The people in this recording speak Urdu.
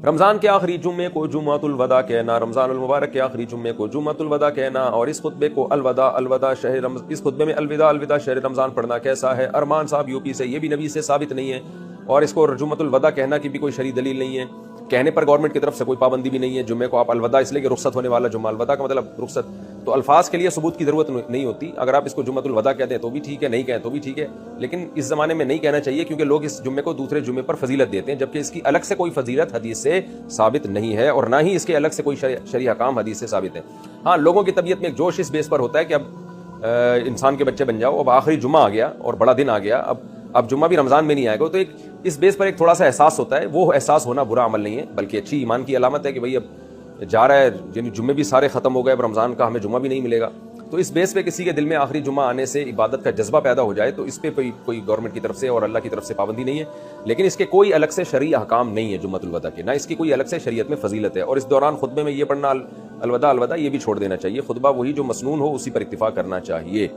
رمضان کے آخری جمعے کو جمعۃ الوداع کہنا، رمضان المبارک کے آخری جمعے کو جمعۃ الوداع کہنا، اور اس خطبے کو اس خطبے میں الوداع شہر رمضان پڑھنا کیسا ہے؟ ارمان صاحب یو پی سے، یہ بھی نبی سے ثابت نہیں ہے، اور اس کو جمعۃ الوداع کہنا کی بھی کوئی شرعی دلیل نہیں ہے، کہنے پر گورنمنٹ کی طرف سے کوئی پابندی بھی نہیں ہے۔ جمعے کو آپ الوداع اس لیے کہ رخصت ہونے والا جمعہ، الوداع کا مطلب رخصت، تو الفاظ کے لیے ثبوت کی ضرورت نہیں ہوتی۔ اگر آپ اس کو جمعۃ الوداع کہتے ہیں تو بھی ٹھیک ہے، نہیں کہیں تو بھی ٹھیک ہے، لیکن اس زمانے میں نہیں کہنا چاہیے کیونکہ لوگ اس جمعے کو دوسرے جمعے پر فضیلت دیتے ہیں، جبکہ اس کی الگ سے کوئی فضیلت حدیث سے ثابت نہیں ہے، اور نہ ہی اس کے الگ سے کوئی شرعی احکام حدیث سے ثابت ہے۔ ہاں، لوگوں کی طبیعت میں ایک جوش اس بیس پر ہوتا ہے کہ اب انسان کے بچے بن جاؤ، اب آخری جمعہ آ گیا اور بڑا دن آ گیا، اب جمعہ بھی رمضان میں نہیں آئے گا، تو ایک اس بیس پر ایک تھوڑا سا احساس ہوتا ہے۔ وہ احساس ہونا برا عمل نہیں ہے، بلکہ اچھی ایمان کی علامت ہے کہ بھئی اب جا رہا ہے، یعنی جمعے بھی سارے ختم ہو گئے، اب رمضان کا ہمیں جمعہ بھی نہیں ملے گا، تو اس بیس پہ کسی کے دل میں آخری جمعہ آنے سے عبادت کا جذبہ پیدا ہو جائے تو اس پہ کوئی گورنمنٹ کی طرف سے اور اللہ کی طرف سے پابندی نہیں ہے، لیکن اس کے کوئی الگ سے شرعی احکام نہیں ہے جمعۃ الوداع کے، نہ اس کی کوئی الگ سے شریعت میں فضیلت ہے۔ اور اس دوران خطبے میں یہ پڑھنا الوداع یہ بھی چھوڑ دینا چاہیے، خطبہ وہی جو مسنون ہو اسی پر اکتفا کرنا چاہیے۔